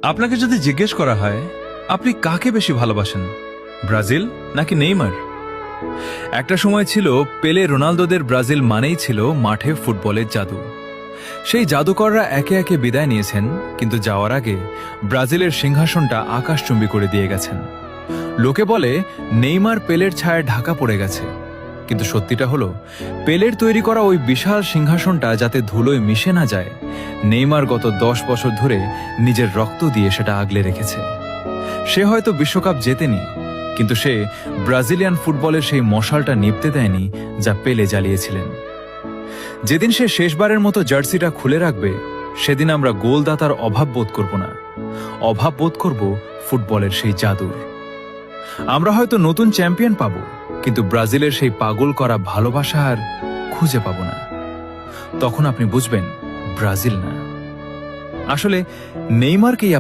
আপনাকে যদি জিজ্ঞেস করা হয় আপনি কাকে বেশি ভালোবাসেন, ব্রাজিল নাকি নেইমার? একটা সময় ছিল পেলে রোনালদোদের ব্রাজিল মানেই ছিল মাঠে ফুটবলের জাদু। সেই জাদুকররা একে একে বিদায় নিয়েছেন, কিন্তু যাওয়ার আগে ব্রাজিলের সিংহাসনটা আকাশচুম্বী করে দিয়ে গেছেন। লোকে বলে নেইমার পেলের ছায়ায় ঢাকা পড়ে গেছে, কিন্তু সত্যিটা হলো পেলের তৈরি করা ওই বিশাল সিংহাসনটা যাতে ধুলোয় মিশে না যায়, নেইমার গত 10 বছর ধরে নিজের রক্ত দিয়ে সেটা আগলে রেখেছে। সে হয়তো বিশ্বকাপ জেতেনি, কিন্তু সে ব্রাজিলিয়ান ফুটবলের সেই মশালটা নিভতে দেয়নি যা পেলে জ্বালিয়েছিলেন। যেদিন সে শেষবারের মতো জার্সিটা খুলে রাখবে, সেদিন আমরা গোলদাতার অভাব বোধ করব না, অভাব বোধ করব ফুটবলের সেই জাদুর। আমরা হয়তো নতুন চ্যাম্পিয়ন পাব, কিন্তু ব্রাজিলের সেই পাগল করা ভালোবাসা আর খুঁজে পাব না। তখন আপনি বুঝবেন ব্রাজিল না, আসলে নেইমারকেই